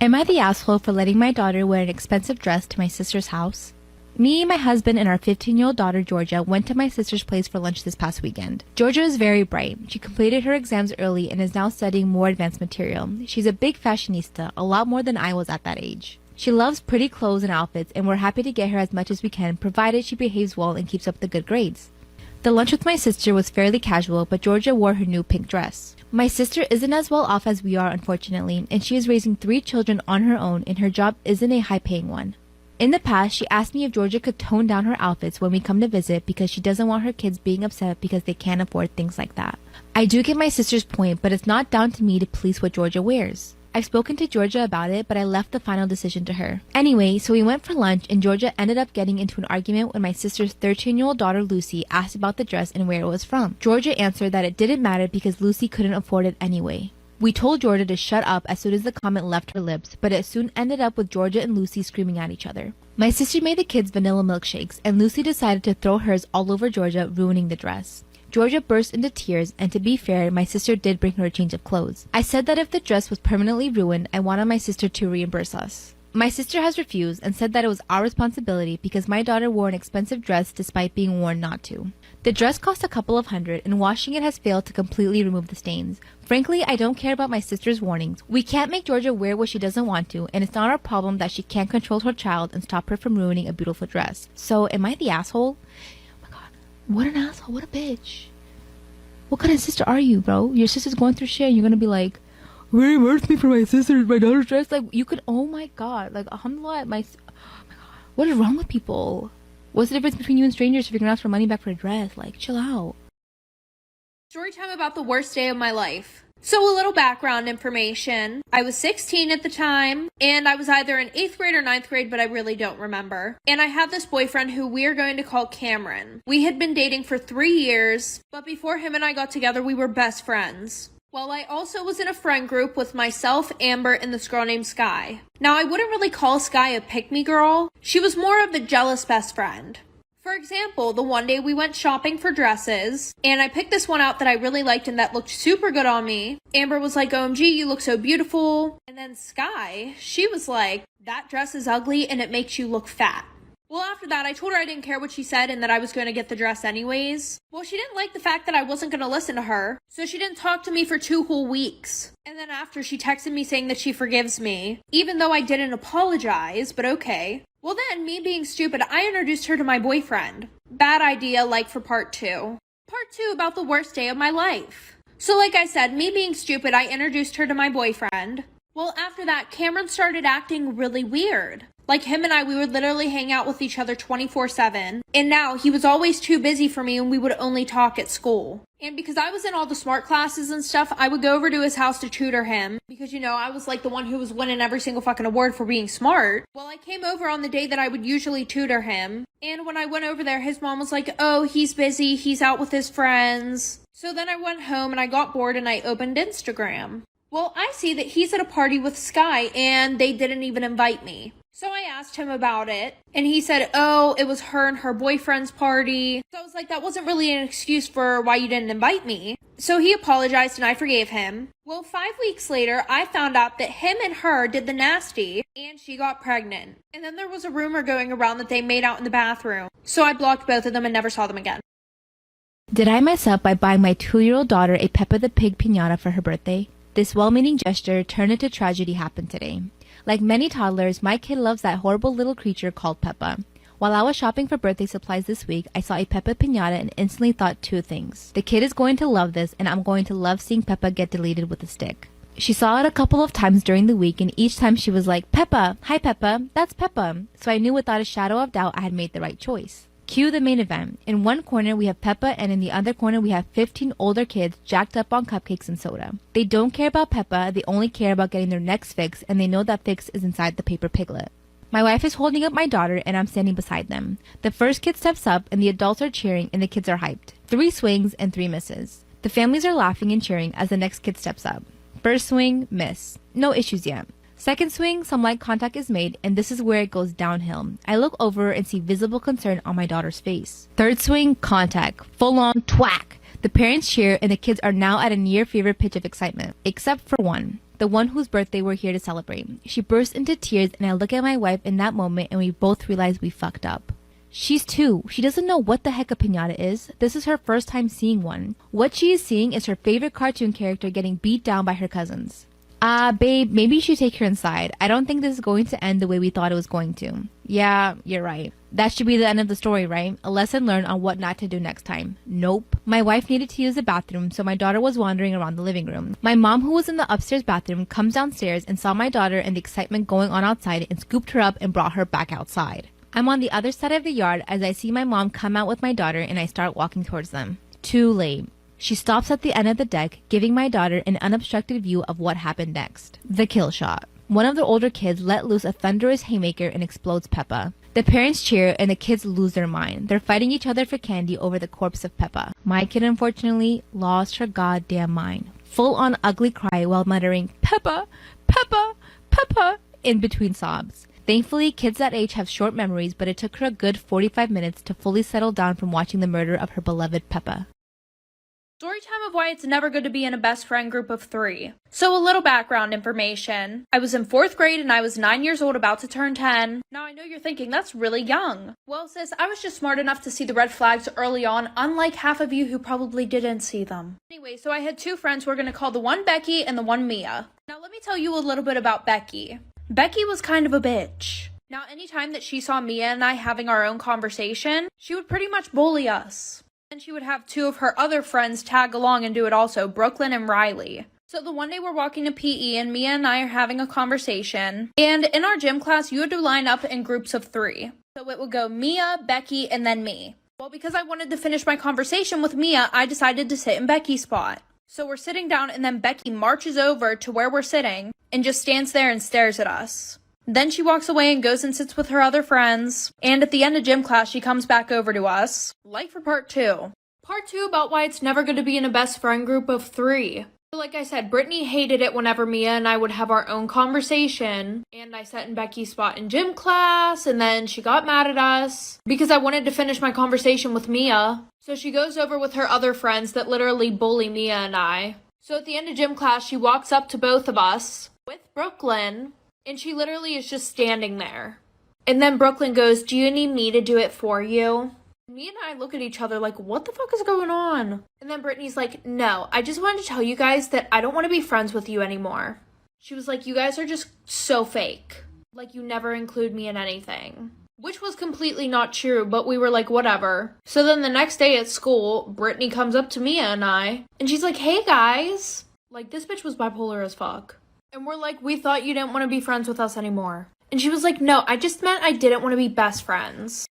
Am I the asshole for letting my daughter wear an expensive dress to my sister's house? Me, my husband, and our 15-year-old daughter, Georgia, went to my sister's place for lunch this past weekend. Georgia is very bright. She completed her exams early and is now studying more advanced material. She's a big fashionista, a lot more than I was at that age. She loves pretty clothes and outfits, and we're happy to get her as much as we can, provided she behaves well and keeps up the good grades. The lunch with my sister was fairly casual, but Georgia wore her new pink dress. My sister isn't as well off as we are, unfortunately, and she is raising 3 children on her own, and her job isn't a high-paying one. In the past, she asked me if Georgia could tone down her outfits when we come to visit because she doesn't want her kids being upset because they can't afford things like that. I do get my sister's point, but it's not down to me to police what Georgia wears. I've spoken to Georgia about it, but I left the final decision to her. Anyway, so we went for lunch, and Georgia ended up getting into an argument when my sister's 13-year-old daughter Lucy asked about the dress and where it was from. Georgia answered that it didn't matter because Lucy couldn't afford it anyway. We told Georgia to shut up as soon as the comment left her lips, but it soon ended up with Georgia and Lucy screaming at each other. My sister made the kids vanilla milkshakes, and Lucy decided to throw hers all over Georgia, ruining the dress. Georgia burst into tears, and to be fair, my sister did bring her a change of clothes. I said that if the dress was permanently ruined, I wanted my sister to reimburse us. My sister has refused and said that it was our responsibility because my daughter wore an expensive dress despite being warned not to. The dress cost a couple of $100, and washing it has failed to completely remove the stains. Frankly, I don't care about my sister's warnings. We can't make Georgia wear what she doesn't want to, and it's not our problem that she can't control her child and stop her from ruining a beautiful dress. So, am I the asshole? Oh my god, what an asshole, what a bitch. What kind of sister are you, bro? Your sister's going through shit and you're gonna be like, reimburse me for my daughter's dress? Like, you could, oh my god, like, alhamdulillah, oh my god, what is wrong with people? What's the difference between you and strangers if you're gonna ask for money back for a dress? Like, chill out. Story time about the worst day of my life. So a little background information. I was 16 at the time, and I was either in 8th grade or 9th grade, but I really don't remember. And I had this boyfriend who we're going to call Cameron. We had been dating for 3 years, but before him and I got together, we were best friends. Well, I also was in a friend group with myself, Amber, and this girl named Sky. Now, I wouldn't really call Sky a pick-me girl. She was more of a jealous best friend. For example, the one day we went shopping for dresses, and I picked this one out that I really liked and that looked super good on me. Amber was like, OMG, you look so beautiful. And then Sky, she was like, that dress is ugly and it makes you look fat. Well, after that, I told her I didn't care what she said and that I was going to get the dress anyways. Well, she didn't like the fact that I wasn't going to listen to her, so she didn't talk to me for 2 whole weeks. And then after, she texted me saying that she forgives me, even though I didn't apologize, but okay. Well then, me being stupid, I introduced her to my boyfriend. Bad idea, like for part 2. Part 2 about the worst day of my life. So like I said, me being stupid, I introduced her to my boyfriend. Well, after that, Cameron started acting really weird. Like him and I, we would literally hang out with each other 24/7. And now, he was always too busy for me and we would only talk at school. And because I was in all the smart classes and stuff, I would go over to his house to tutor him. Because, you know, I was like the one who was winning every single fucking award for being smart. Well, I came over on the day that I would usually tutor him. And when I went over there, his mom was like, oh, he's busy, he's out with his friends. So then I went home and I got bored and I opened Instagram. Well, I see that he's at a party with Sky and they didn't even invite me. So I asked him about it, and he said, oh, it was her and her boyfriend's party. So I was like, that wasn't really an excuse for why you didn't invite me. So he apologized and I forgave him. Well, 5 weeks later, I found out that him and her did the nasty, and she got pregnant. And then there was a rumor going around that they made out in the bathroom. So I blocked both of them and never saw them again. Did I mess up by buying my 2-year-old daughter a Peppa the Pig piñata for her birthday? This well-meaning gesture turned into tragedy happened today. Like many toddlers, my kid loves that horrible little creature called Peppa. While I was shopping for birthday supplies this week, I saw a Peppa piñata and instantly thought 2 things. The kid is going to love this, and I'm going to love seeing Peppa get deleted with a stick. She saw it a couple of times during the week, and each time she was like, Peppa, hi Peppa, that's Peppa. So I knew without a shadow of doubt I had made the right choice. Cue the main event. In one corner we have Peppa, and in the other corner we have 15 older kids jacked up on cupcakes and soda. They don't care about Peppa, they only care about getting their necks fixed, and they know that fix is inside the paper piglet. My wife is holding up my daughter and I'm standing beside them. The first kid steps up and the adults are cheering and the kids are hyped. 3 swings and 3 misses. The families are laughing and cheering as the next kid steps up. First swing, miss. No issues yet. Second swing, some light contact is made, and this is where it goes downhill. I look over and see visible concern on my daughter's face. Third swing, contact. Full on twack. The parents cheer, and the kids are now at a near fever pitch of excitement. Except for one. the one whose birthday we're here to celebrate. She burst into tears, and I look at my wife in that moment, and we both realize we fucked up. She's 2. She doesn't know what the heck a piñata is. This is her first time seeing one. What she is seeing is her favorite cartoon character getting beat down by her cousins. Babe, maybe you should take her inside. I don't think this is going to end the way we thought it was going to. Yeah, you're right. That should be the end of the story, right? A lesson learned on what not to do next time. Nope. My wife needed to use the bathroom, so my daughter was wandering around the living room. My mom, who was in the upstairs bathroom, comes downstairs and saw my daughter and the excitement going on outside and scooped her up and brought her back outside. I'm on the other side of the yard as I see my mom come out with my daughter, and I start walking towards them. Too late. She stops at the end of the deck, giving my daughter an unobstructed view of what happened next. The kill shot. One of the older kids let loose a thunderous haymaker and explodes Peppa. The parents cheer and the kids lose their mind. They're fighting each other for candy over the corpse of Peppa. My kid, unfortunately, lost her goddamn mind. Full on ugly cry while muttering, "Peppa, Peppa, Peppa," in between sobs. Thankfully, kids that age have short memories, but it took her a good 45 minutes to fully settle down from watching the murder of her beloved Peppa. Storytime of why it's never good to be in a best friend group of 3. So a little background information. I was in 4th grade and I was 9 years old, about to turn 10. Now I know you're thinking, that's really young. Well, sis, I was just smart enough to see the red flags early on, unlike half of you who probably didn't see them. Anyway, so I had 2 friends we're gonna call the one Becky and the one Mia. Now let me tell you a little bit about Becky. Becky was kind of a bitch. Now anytime that she saw Mia and I having our own conversation, she would pretty much bully us. And she would have 2 of her other friends tag along and do it also, Brooklyn and Riley. So the one day we're walking to PE and Mia and I are having a conversation. And in our gym class, you had to line up in groups of 3. So it would go Mia, Becky, and then me. Well, because I wanted to finish my conversation with Mia, I decided to sit in Becky's spot. So we're sitting down and then Becky marches over to where we're sitting and just stands there and stares at us. Then she walks away and goes and sits with her other friends. And at the end of gym class, she comes back over to us. Like for part 2. Part 2 about why it's never good to be in a best friend group of 3. So like I said, Brittany hated it whenever Mia and I would have our own conversation. And I sat in Becky's spot in gym class, and then she got mad at us because I wanted to finish my conversation with Mia. So she goes over with her other friends that literally bully Mia and I. So at the end of gym class, she walks up to both of us with Brooklyn. And she literally is just standing there. And then Brooklyn goes, "Do you need me to do it for you?" Me and I look at each other like, what the fuck is going on? And then Brittany's like, "No, I just wanted to tell you guys that I don't want to be friends with you anymore." She was like, "You guys are just so fake. Like, you never include me in anything." Which was completely not true, but we were like, whatever. So then the next day at school, Brittany comes up to Mia and I, and she's like, "Hey guys." Like, this bitch was bipolar as fuck. And we're like, "We thought you didn't want to be friends with us anymore." And she was like, "No, I just meant I didn't want to be best friends."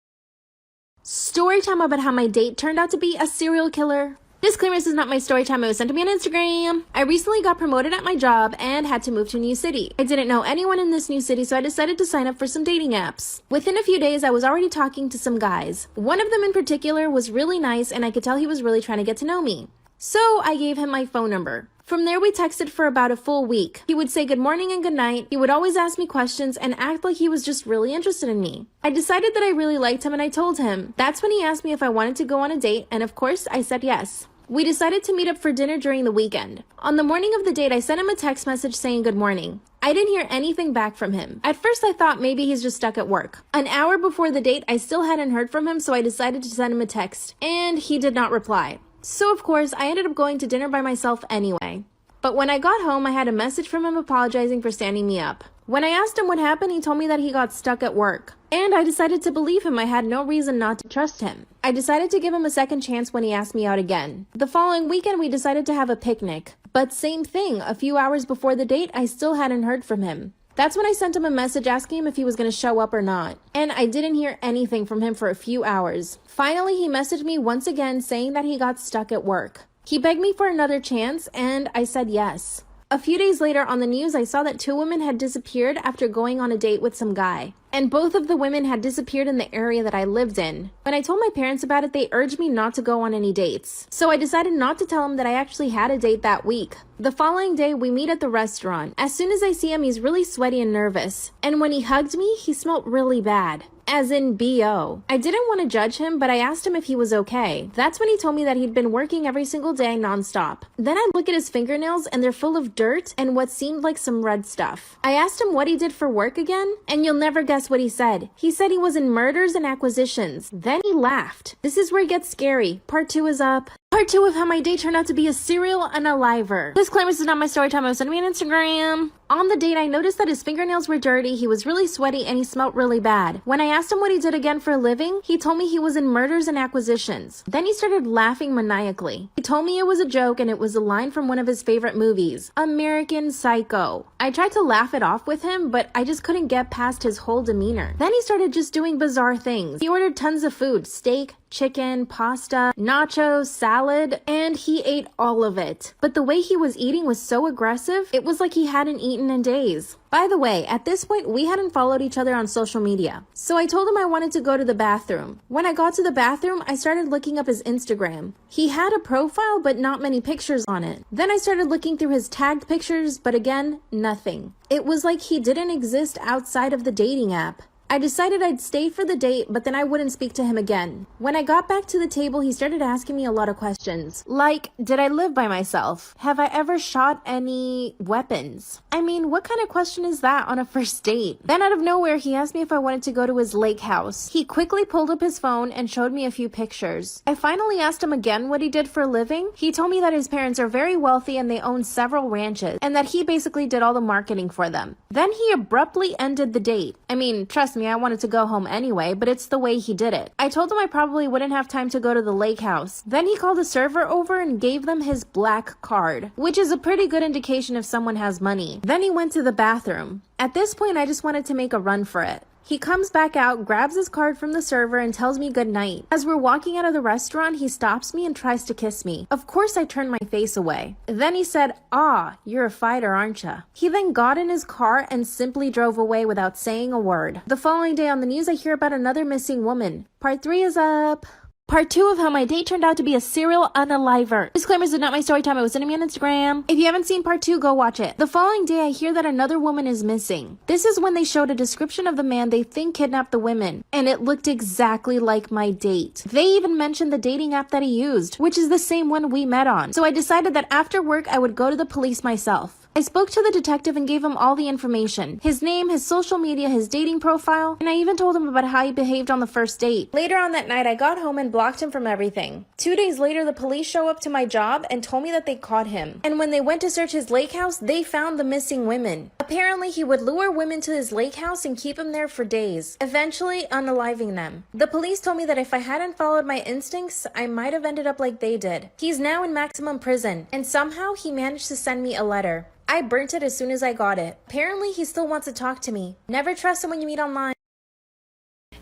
Story time about how my date turned out to be a serial killer. Disclaimer, this is not my story time. It was sent to me on Instagram. I recently got promoted at my job and had to move to a new city. I didn't know anyone in this new city, so I decided to sign up for some dating apps. Within a few days, I was already talking to some guys. One of them in particular was really nice, and I could tell he was really trying to get to know me. So I gave him my phone number. From there, we texted for about a full week. He would say good morning and good night. He would always ask me questions and act like he was just really interested in me. I decided that I really liked him and I told him. That's when he asked me if I wanted to go on a date, and of course, I said yes. We decided to meet up for dinner during the weekend. On the morning of the date, I sent him a text message saying good morning. I didn't hear anything back from him. At first, I thought maybe he's just stuck at work. An hour before the date, I still hadn't heard from him, so I decided to send him a text, and he did not reply. So of course, I ended up going to dinner by myself anyway. But when I got home, I had a message from him apologizing for standing me up. When I asked him what happened, he told me that he got stuck at work. And I decided to believe him. I had no reason not to trust him. I decided to give him a second chance when he asked me out again. The following weekend, we decided to have a picnic. But same thing, a few hours before the date, I still hadn't heard from him. That's when I sent him a message asking him if he was going to show up or not. And I didn't hear anything from him for a few hours. Finally, he messaged me once again saying that he got stuck at work. He begged me for another chance, and I said yes. A few days later on the news, I saw that 2 women had disappeared after going on a date with some guy. And both of the women had disappeared in the area that I lived in. When I told my parents about it, they urged me not to go on any dates. So I decided not to tell them that I actually had a date that week. The following day, we meet at the restaurant. As soon as I see him, he's really sweaty and nervous. And when he hugged me, he smelled really bad. as in B.O. I didn't want to judge him, but I asked him if he was okay. That's when he told me that he'd been working every single day nonstop. Then I look at his fingernails and they're full of dirt and what seemed like some red stuff. I asked him what he did for work again, and you'll never guess what he said. He said he was in mergers and acquisitions. Then he laughed. This is where it gets scary. Part 2 is up. Part 2 of how my date turned out to be a serial unaliver. Disclaimer, this is not my story time. It was sent me on Instagram. On the date, I noticed that his fingernails were dirty, he was really sweaty, and he smelled really bad. When I asked him what he did again for a living, he told me he was in mergers and acquisitions. Then he started laughing maniacally. He told me it was a joke and it was a line from one of his favorite movies, American Psycho. I tried to laugh it off with him, but I just couldn't get past his whole demeanor. Then he started just doing bizarre things. He ordered tons of food, steak, chicken, pasta, nachos, salad, and he ate all of it. But the way he was eating was so aggressive, it was like he hadn't eaten in days. By the way, at this point, we hadn't followed each other on social media. So I told him I wanted to go to the bathroom. When I got to the bathroom, I started looking up his Instagram. He had a profile, but not many pictures on it. Then I started looking through his tagged pictures, but again, nothing. It was like he didn't exist outside of the dating app. I decided I'd stay for the date, but then I wouldn't speak to him again. When I got back to the table, he started asking me a lot of questions. Like, did I live by myself? Have I ever shot any weapons? I mean, what kind of question is that on a first date? Then out of nowhere, he asked me if I wanted to go to his lake house. He quickly pulled up his phone and showed me a few pictures. I finally asked him again what he did for a living. He told me that his parents are very wealthy and they own several ranches, and that he basically did all the marketing for them. Then he abruptly ended the date. I mean, trust me, I wanted to go home anyway, but it's the way he did it. I told him I probably wouldn't have time to go to the lake house. Then he called a server over and gave them his black card, which is a pretty good indication if someone has money. Then he went to the bathroom. At this point, I just wanted to make a run for it. He comes back out, grabs his card from the server, and tells me goodnight. As we're walking out of the restaurant, he stops me and tries to kiss me. Of course, I turned my face away. Then he said, "Ah, you're a fighter, aren't ya?" He then got in his car and simply drove away without saying a word. The following day on the news, I hear about another missing woman. Part 3 is up. Part 2 of how my date turned out to be a serial unaliver. Disclaimers, is not my story time. It was sent to me on Instagram. If you haven't seen part 2, go watch it. The following day, I hear that another woman is missing. This is when they showed a description of the man they think kidnapped the women, and it looked exactly like my date. They even mentioned the dating app that he used, which is the same one we met on. So I decided that after work, I would go to the police myself. I spoke to the detective and gave him all the information. His name, his social media, his dating profile, and I even told him about how he behaved on the first date. Later on that night, I got home and blocked him from everything. 2 days later, the police show up to my job and told me that they caught him. And when they went to search his lake house, they found the missing women. Apparently, he would lure women to his lake house and keep them there for days, eventually unaliving them. The police told me that if I hadn't followed my instincts, I might have ended up like they did. He's now in maximum prison, and somehow he managed to send me a letter. I burnt it as soon as I got it. Apparently, he still wants to talk to me. Never trust someone you meet online.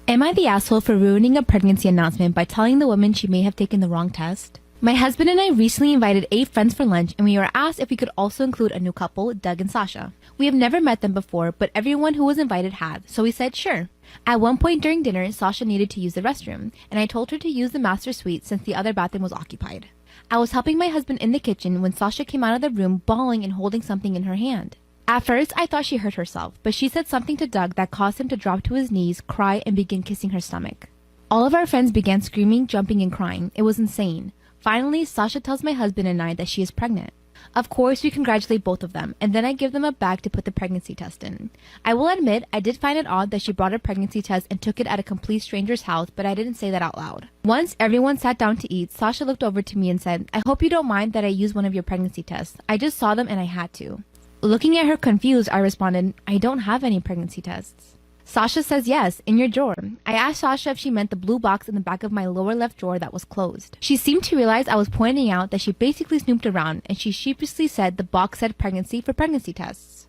Am I the asshole for ruining a pregnancy announcement by telling the woman she may have taken the wrong test? My husband and I recently invited 8 friends for lunch, and we were asked if we could also include a new couple, Doug and Sasha. We have never met them before, but everyone who was invited had, so we said sure. At one point during dinner, Sasha needed to use the restroom, and I told her to use the master suite since the other bathroom was occupied. I was helping my husband in the kitchen when Sasha came out of the room bawling and holding something in her hand. At first, I thought she hurt herself, but she said something to Doug that caused him to drop to his knees, cry, and begin kissing her stomach. All of our friends began screaming, jumping, and crying. It was insane. Finally, Sasha tells my husband and I that she is pregnant. Of course, we congratulate both of them, and then I give them a bag to put the pregnancy test in. I will admit, I did find it odd that she brought a pregnancy test and took it at a complete stranger's house, but I didn't say that out loud. Once everyone sat down to eat, Sasha looked over to me and said, "I hope you don't mind that I used one of your pregnancy tests. I just saw them and I had to." Looking at her confused, I responded, "I don't have any pregnancy tests." Sasha says yes, in your drawer. I asked Sasha if she meant the blue box in the back of my lower left drawer that was closed. She seemed to realize I was pointing out that she basically snooped around, and she sheepishly said the box said pregnancy for pregnancy tests.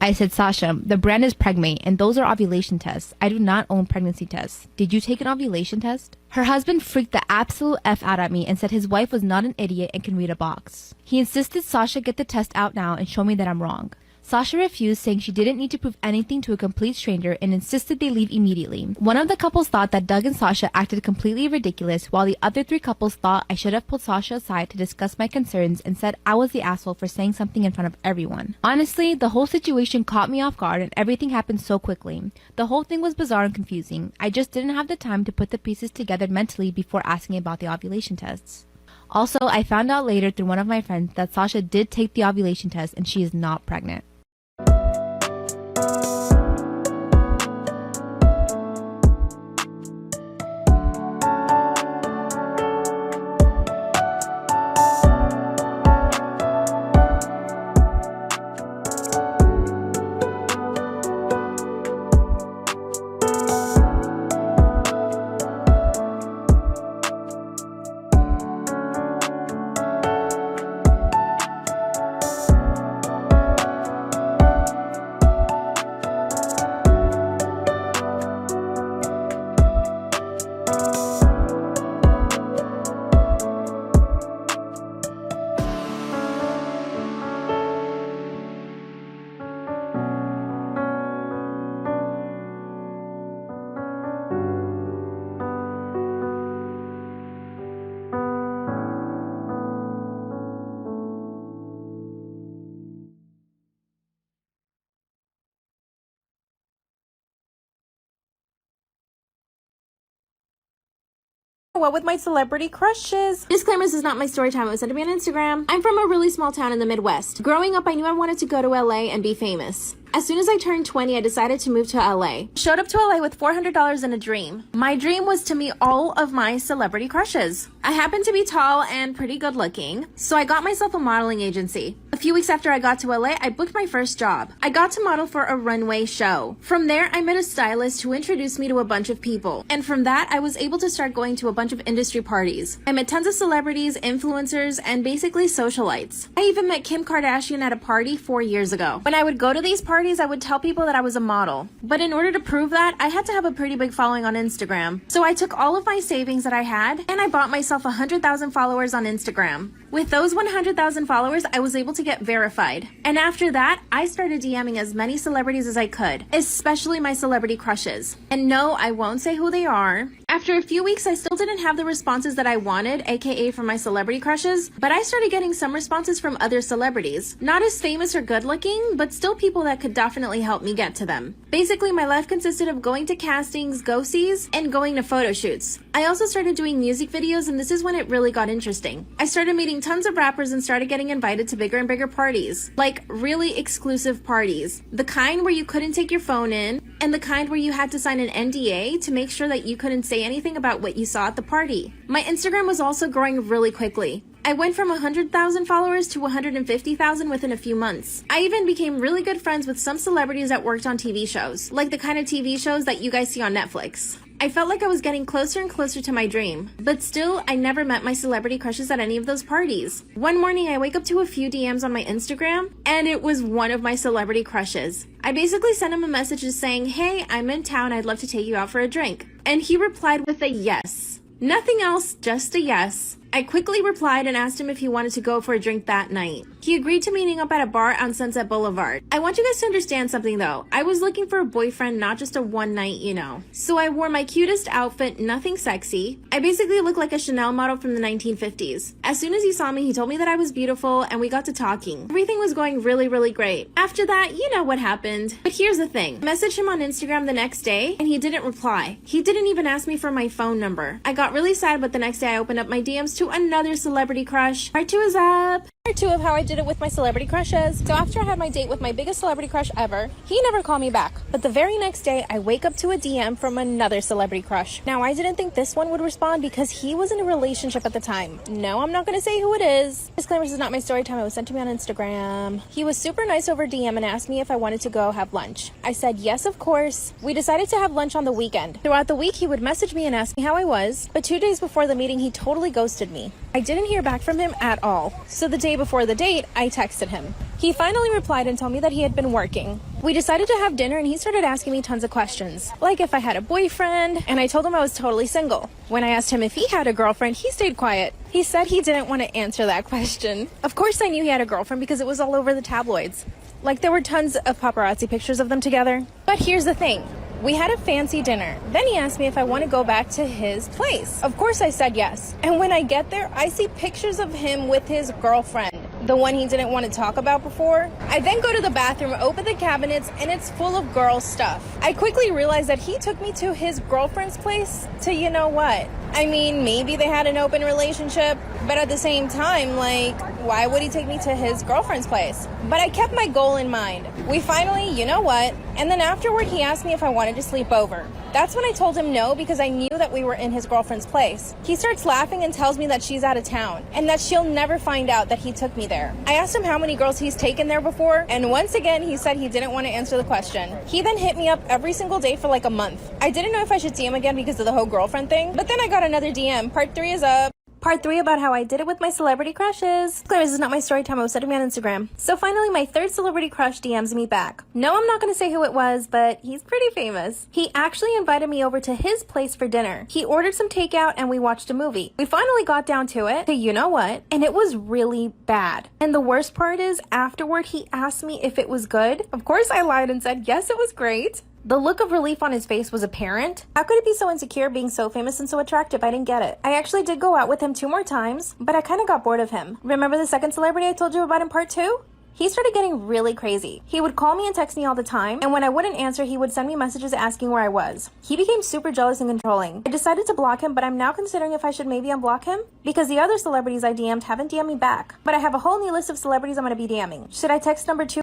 I said, "Sasha, the brand is Pregmate, and those are ovulation tests. I do not own pregnancy tests. Did you take an ovulation test?" Her husband freaked the absolute F out at me and said his wife was not an idiot and can read a box. He insisted Sasha get the test out now and show me that I'm wrong. Sasha refused, saying she didn't need to prove anything to a complete stranger and insisted they leave immediately. One of the couples thought that Doug and Sasha acted completely ridiculous, while the other 3 couples thought I should have pulled Sasha aside to discuss my concerns and said I was the asshole for saying something in front of everyone. Honestly, the whole situation caught me off guard and everything happened so quickly. The whole thing was bizarre and confusing. I just didn't have the time to put the pieces together mentally before asking about the ovulation tests. Also, I found out later through one of my friends that Sasha did take the ovulation test and she is not pregnant. What with my celebrity crushes? Disclaimer, this is not my story time. It was sent to me on Instagram. I'm from a really small town in the Midwest. Growing up, I knew I wanted to go to LA and be famous. As soon as I turned 20, I decided to move to LA. Showed up to LA with $400 in a dream. My dream was to meet all of my celebrity crushes. I happened to be tall and pretty good looking, so I got myself a modeling agency. A few weeks after I got to LA, I booked my first job. I got to model for a runway show. From there, I met a stylist who introduced me to a bunch of people. And from that, I was able to start going to a bunch of industry parties. I met tons of celebrities, influencers, and basically socialites. I even met Kim Kardashian at a party 4 years ago. When I would go to these parties, I would tell people that I was a model. But in order to prove that, I had to have a pretty big following on Instagram. So I took all of my savings that I had, and I bought myself 100,000 followers on Instagram. With those 100,000 followers, I was able to get verified. And after that, I started DMing as many celebrities as I could, especially my celebrity crushes. And no, I won't say who they are. After a few weeks, I still didn't have the responses that I wanted, aka from my celebrity crushes, but I started getting some responses from other celebrities. Not as famous or good looking, but still people that could definitely help me get to them. Basically, my life consisted of going to castings, go-sees, and going to photo shoots. I also started doing music videos, and this is when it really got interesting. I started meeting tons of rappers and started getting invited to bigger and bigger parties. Like, really exclusive parties. The kind where you couldn't take your phone in, and the kind where you had to sign an NDA to make sure that you couldn't say anything about what you saw at the party. My Instagram was also growing really quickly. I went from 100,000 followers to 150,000 within a few months. I even became really good friends with some celebrities that worked on TV shows, like the kind of TV shows that you guys see on Netflix. I felt like I was getting closer and closer to my dream, but still, I never met my celebrity crushes at any of those parties. One morning, I wake up to a few DMs on my Instagram, and it was one of my celebrity crushes. I basically sent him a message just saying, "Hey, I'm in town, I'd love to take you out for a drink." And he replied with a yes. Nothing else, just a yes. I quickly replied and asked him if he wanted to go for a drink that night. He agreed to meeting up at a bar on Sunset Boulevard. I want you guys to understand something though. I was looking for a boyfriend, not just a one night, So I wore my cutest outfit, nothing sexy. I basically looked like a Chanel model from the 1950s. As soon as he saw me, he told me that I was beautiful and we got to talking. Everything was going really, really great. After that, you know what happened. But here's the thing. I messaged him on Instagram the next day and he didn't reply. He didn't even ask me for my phone number. I got really sad, but the next day I opened up my DMs to another celebrity crush. Part 2 is up. Part 2 of how I did it with my celebrity crushes. So after I had my date with my biggest celebrity crush ever, he never called me back. But the very next day, I wake up to a DM from another celebrity crush. Now, I didn't think this one would respond because he was in a relationship at the time. No, I'm not going to say who it is. Disclaimer, this is not my story time. It was sent to me on Instagram. He was super nice over DM and asked me if I wanted to go have lunch. I said yes, of course. We decided to have lunch on the weekend. Throughout the week, he would message me and ask me how I was, but 2 days before the meeting, he totally ghosted me. I didn't hear back from him at all. So the day before the date, I texted him. He finally replied and told me that he had been working. We decided to have dinner and he started asking me tons of questions, like if I had a boyfriend, and I told him I was totally single. When I asked him if he had a girlfriend, he stayed quiet. He said he didn't want to answer that question. Of course I knew he had a girlfriend because it was all over the tabloids. Like, there were tons of paparazzi pictures of them together. But here's the thing. We had a fancy dinner. Then he asked me if I want to go back to his place. Of course I said yes. And when I get there, I see pictures of him with his girlfriend, the one he didn't want to talk about before. I then go to the bathroom, open the cabinets, and it's full of girl stuff. I quickly realized that he took me to his girlfriend's place to, you know what? I mean, maybe they had an open relationship, but at the same time, like, why would he take me to his girlfriend's place? But I kept my goal in mind. We finally, you know what? And then afterward, he asked me if I wanted to sleep over. That's when I told him no, because I knew that we were in his girlfriend's place. He starts laughing and tells me that she's out of town and that she'll never find out that he took me there. I asked him how many girls he's taken there before, and once again, he said he didn't want to answer the question. He then hit me up every single day for like a month. I didn't know if I should see him again because of the whole girlfriend thing, but then I got another DM. Part 3 is up. Part 3 about how I did it with my celebrity crushes. Clear, this is not my story time. I was sending me on Instagram. So finally, my third celebrity crush DMs me back. No, I'm not going to say who it was, but he's pretty famous. He actually invited me over to his place for dinner. He ordered some takeout and we watched a movie. We finally got down to it, to you know what, and it was really bad. And the worst part is, afterward, he asked me if it was good. Of course, I lied and said, yes, it was great. The look of relief on his face was apparent. How could it be so insecure being so famous and so attractive? I didn't get it. I actually did go out with him 2 more times, but I kind of got bored of him. Remember the second celebrity I told you about in part 2? He started getting really crazy. He would call me and text me all the time, and when I wouldn't answer, he would send me messages asking where I was. He became super jealous and controlling. I decided to block him, but I'm now considering if I should maybe unblock him, because the other celebrities I DM'd haven't DM'd me back. But I have a whole new list of celebrities I'm going to be DMing. Should I text number 2